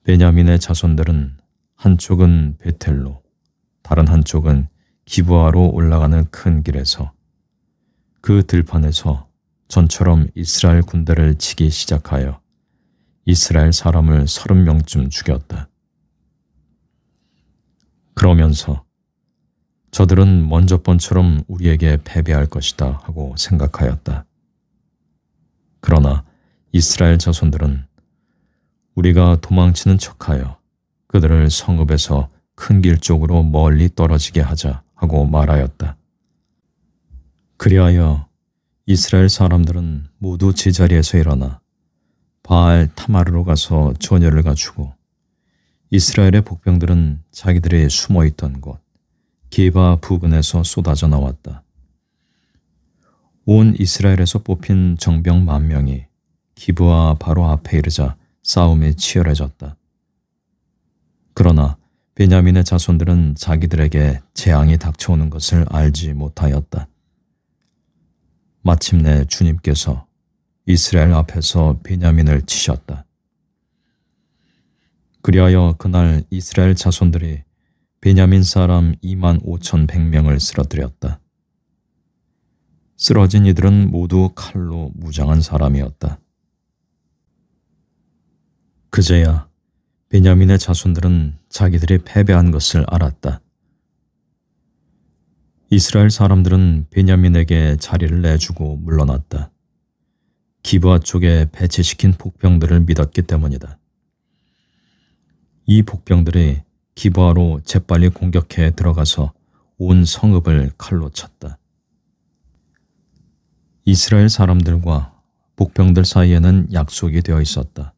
베냐민의 자손들은 한쪽은 베텔로, 다른 한쪽은 기브아로 올라가는 큰 길에서 그 들판에서 전처럼 이스라엘 군대를 치기 시작하여 이스라엘 사람을 30명쯤 죽였다. 그러면서 저들은 먼저 번처럼 우리에게 패배할 것이다 하고 생각하였다. 그러나 이스라엘 자손들은 우리가 도망치는 척하여 그들을 성읍에서 큰 길 쪽으로 멀리 떨어지게 하자 하고 말하였다. 그리하여 이스라엘 사람들은 모두 제자리에서 일어나 바알 타마르로 가서 전열을 갖추고 이스라엘의 복병들은 자기들이 숨어있던 곳 게바 부근에서 쏟아져 나왔다. 온 이스라엘에서 뽑힌 정병 10,000명이 기브아 바로 앞에 이르자 싸움이 치열해졌다. 그러나 베냐민의 자손들은 자기들에게 재앙이 닥쳐오는 것을 알지 못하였다. 마침내 주님께서 이스라엘 앞에서 베냐민을 치셨다. 그리하여 그날 이스라엘 자손들이 베냐민 사람 25,100명을 쓰러뜨렸다. 쓰러진 이들은 모두 칼로 무장한 사람이었다. 그제야 베냐민의 자손들은 자기들이 패배한 것을 알았다. 이스라엘 사람들은 베냐민에게 자리를 내주고 물러났다. 기브아 쪽에 배치시킨 복병들을 믿었기 때문이다. 이 복병들이 기브아로 재빨리 공격해 들어가서 온 성읍을 칼로 쳤다. 이스라엘 사람들과 복병들 사이에는 약속이 되어 있었다.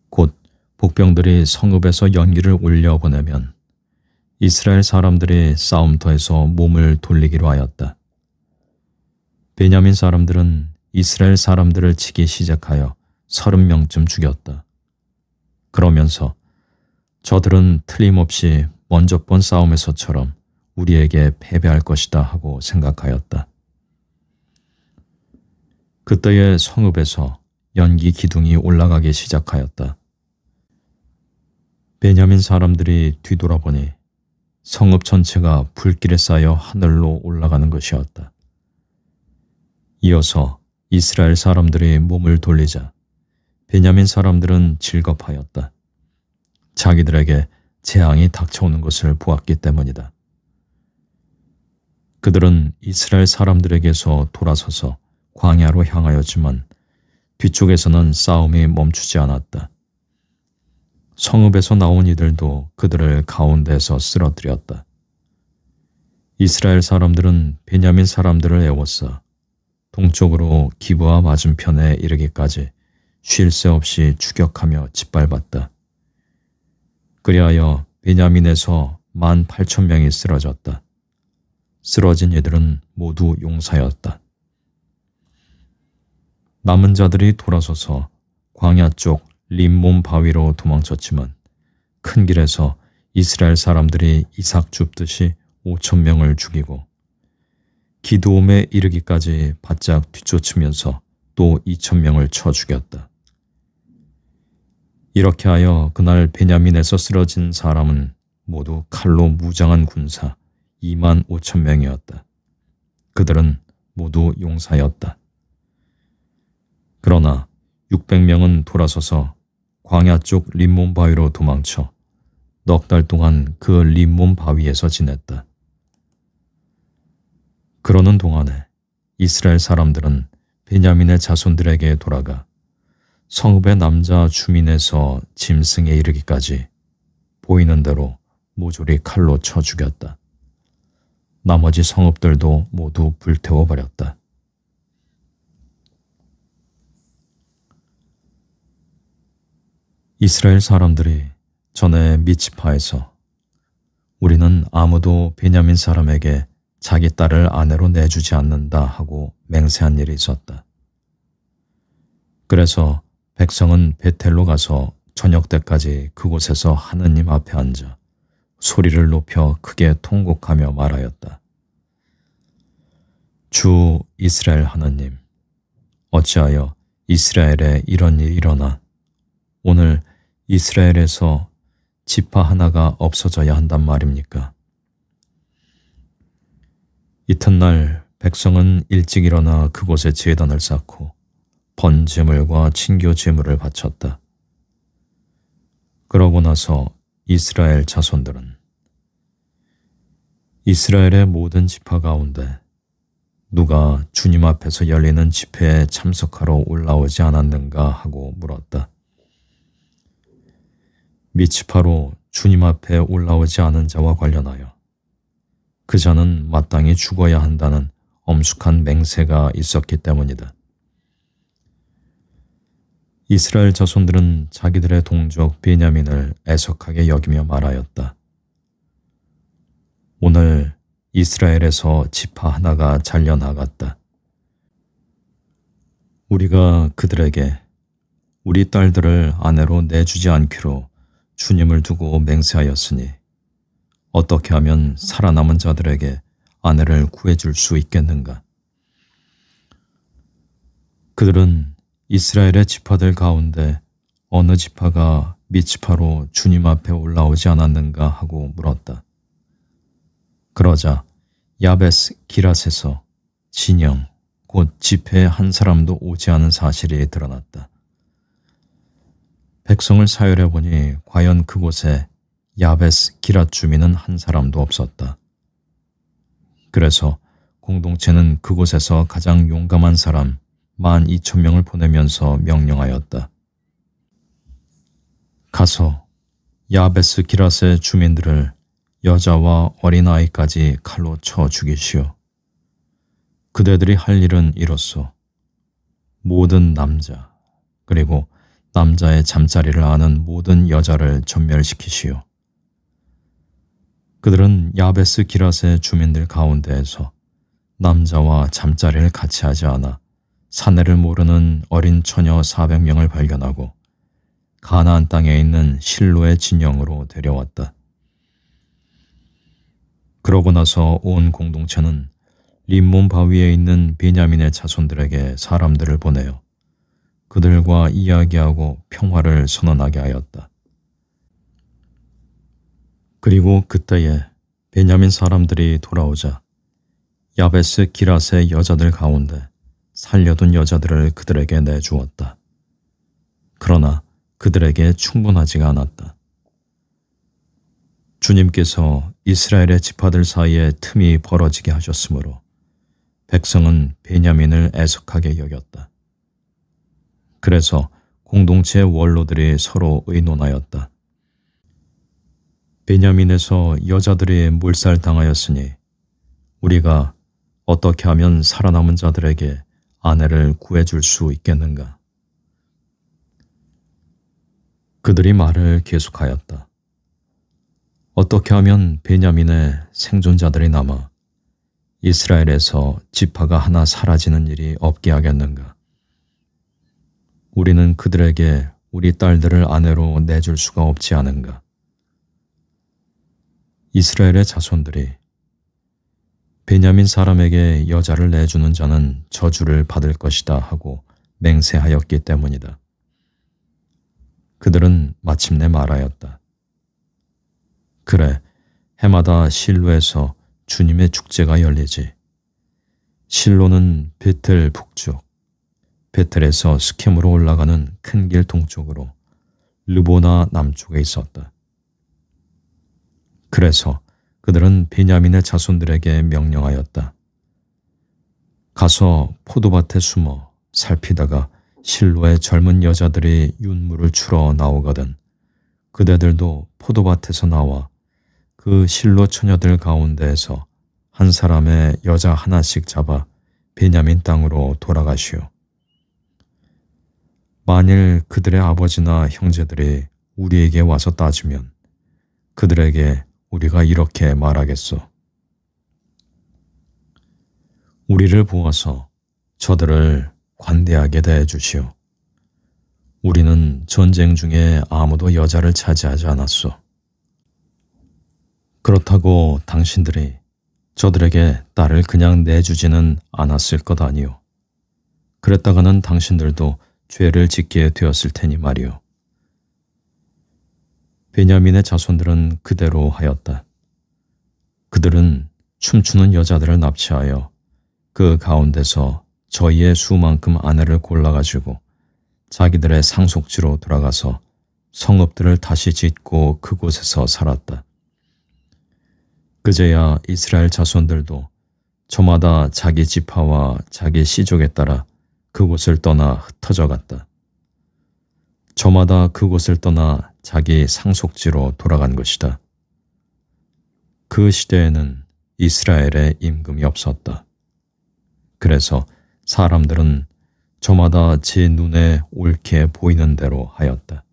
곧 복병들이 성읍에서 연기를 올려보내면 이스라엘 사람들이 싸움터에서 몸을 돌리기로 하였다. 베냐민 사람들은 이스라엘 사람들을 치기 시작하여 30명쯤 죽였다. 그러면서 저들은 틀림없이 먼저 번 싸움에서처럼 우리에게 패배할 것이다 하고 생각하였다. 그때의 성읍에서 연기 기둥이 올라가기 시작하였다. 베냐민 사람들이 뒤돌아보니 성읍 전체가 불길에 쌓여 하늘로 올라가는 것이었다. 이어서 이스라엘 사람들이 몸을 돌리자 베냐민 사람들은 질겁하였다. 자기들에게 재앙이 닥쳐오는 것을 보았기 때문이다. 그들은 이스라엘 사람들에게서 돌아서서 광야로 향하였지만 뒤쪽에서는 싸움이 멈추지 않았다. 성읍에서 나온 이들도 그들을 가운데에서 쓰러뜨렸다. 이스라엘 사람들은 베냐민 사람들을 애워싸 동쪽으로 기브아 맞은편에 이르기까지 쉴 새 없이 추격하며 짓밟았다. 그리하여 베냐민에서 18,000명이 쓰러졌다. 쓰러진 이들은 모두 용사였다. 남은 자들이 돌아서서 광야 쪽 림몬 바위로 도망쳤지만 큰 길에서 이스라엘 사람들이 이삭 줍듯이 5,000명을 죽이고 기드옴에 이르기까지 바짝 뒤쫓으면서 또 2,000명을 쳐 죽였다. 이렇게 하여 그날 베냐민에서 쓰러진 사람은 모두 칼로 무장한 군사 25,000명이었다. 그들은 모두 용사였다. 그러나 600명은 돌아서서 광야 쪽 림몬 바위로 도망쳐 넉 달 동안 그 림몬 바위에서 지냈다. 그러는 동안에 이스라엘 사람들은 베냐민의 자손들에게 돌아가 성읍의 남자 주민에서 짐승에 이르기까지 보이는 대로 모조리 칼로 쳐 죽였다. 나머지 성읍들도 모두 불태워버렸다. 이스라엘 사람들이 전에 미츠파에서 우리는 아무도 베냐민 사람에게 자기 딸을 아내로 내주지 않는다 하고 맹세한 일이 있었다. 그래서 백성은 베텔로 가서 저녁 때까지 그곳에서 하느님 앞에 앉아 소리를 높여 크게 통곡하며 말하였다. 주 이스라엘 하느님, 어찌하여 이스라엘에 이런 일이 일어나 오늘 이스라엘에서 지파 하나가 없어져야 한단 말입니까? 이튿날 백성은 일찍 일어나 그곳에 제단을 쌓고 번제물과 친교 제물을 바쳤다. 그러고 나서 이스라엘 자손들은 이스라엘의 모든 지파 가운데 누가 주님 앞에서 열리는 집회에 참석하러 올라오지 않았는가 하고 물었다. 미츠파로 주님 앞에 올라오지 않은 자와 관련하여 그 자는 마땅히 죽어야 한다는 엄숙한 맹세가 있었기 때문이다. 이스라엘 자손들은 자기들의 동족 베냐민을 애석하게 여기며 말하였다. 오늘 이스라엘에서 지파 하나가 잘려나갔다. 우리가 그들에게 우리 딸들을 아내로 내주지 않기로 주님을 두고 맹세하였으니 어떻게 하면 살아남은 자들에게 아내를 구해줄 수 있겠는가? 그들은 이스라엘의 지파들 가운데 어느 지파가 미츠파로 주님 앞에 올라오지 않았는가 하고 물었다. 그러자 야베스 기랏에서 진영 곧 집회에 한 사람도 오지 않은 사실이 드러났다. 백성을 사열해 보니 과연 그곳에 야베스 기랏 주민은 한 사람도 없었다. 그래서 공동체는 그곳에서 가장 용감한 사람 12,000명을 보내면서 명령하였다. 가서 야베스 기랏의 주민들을 여자와 어린아이까지 칼로 쳐 죽이시오. 그대들이 할 일은 이로써 모든 남자 그리고 남자의 잠자리를 아는 모든 여자를 전멸시키시오. 그들은 야베스 기랏의 주민들 가운데에서 남자와 잠자리를 같이 하지 않아 사내를 모르는 어린 처녀 400명을 발견하고 가나안 땅에 있는 실로의 진영으로 데려왔다. 그러고 나서 온 공동체는 림몬 바위에 있는 베냐민의 자손들에게 사람들을 보내어 그들과 이야기하고 평화를 선언하게 하였다. 그리고 그때에 베냐민 사람들이 돌아오자 야베스 기랏의 여자들 가운데 살려둔 여자들을 그들에게 내주었다. 그러나 그들에게 충분하지가 않았다. 주님께서 이스라엘의 지파들 사이에 틈이 벌어지게 하셨으므로 백성은 베냐민을 애석하게 여겼다. 그래서 공동체의 원로들이 서로 의논하였다. 베냐민에서 여자들이 몰살당하였으니 우리가 어떻게 하면 살아남은 자들에게 아내를 구해줄 수 있겠는가? 그들이 말을 계속하였다. 어떻게 하면 베냐민의 생존자들이 남아 이스라엘에서 지파가 하나 사라지는 일이 없게 하겠는가? 우리는 그들에게 우리 딸들을 아내로 내줄 수가 없지 않은가? 이스라엘의 자손들이 베냐민 사람에게 여자를 내주는 자는 저주를 받을 것이다 하고 맹세하였기 때문이다. 그들은 마침내 말하였다. 그래, 해마다 실로에서 주님의 축제가 열리지. 실로는 베틀 북쪽, 베틀에서 스켐으로 올라가는 큰 길 동쪽으로 르보나 남쪽에 있었다. 그래서 그들은 베냐민의 자손들에게 명령하였다. 가서 포도밭에 숨어 살피다가 실로의 젊은 여자들이 윤물을 추러 나오거든 그대들도 포도밭에서 나와 그 실로 처녀들 가운데에서 한 사람의 여자 하나씩 잡아 베냐민 땅으로 돌아가시오. 만일 그들의 아버지나 형제들이 우리에게 와서 따지면 그들에게 우리가 이렇게 말하겠소. 우리를 보아서 저들을 관대하게 대해 주시오. 우리는 전쟁 중에 아무도 여자를 차지하지 않았소. 그렇다고 당신들이 저들에게 딸을 그냥 내주지는 않았을 것 아니오. 그랬다가는 당신들도 죄를 짓게 되었을 테니 말이오. 베냐민의 자손들은 그대로 하였다. 그들은 춤추는 여자들을 납치하여 그 가운데서 저희의 수만큼 아내를 골라가지고 자기들의 상속지로 돌아가서 성읍들을 다시 짓고 그곳에서 살았다. 그제야 이스라엘 자손들도 저마다 자기 지파와 자기 시족에 따라 그곳을 떠나 흩어져 갔다. 저마다 그곳을 떠나 자기 상속지로 돌아간 것이다. 그 시대에는 이스라엘에 임금이 없었다. 그래서 사람들은 저마다 제 눈에 옳게 보이는 대로 하였다.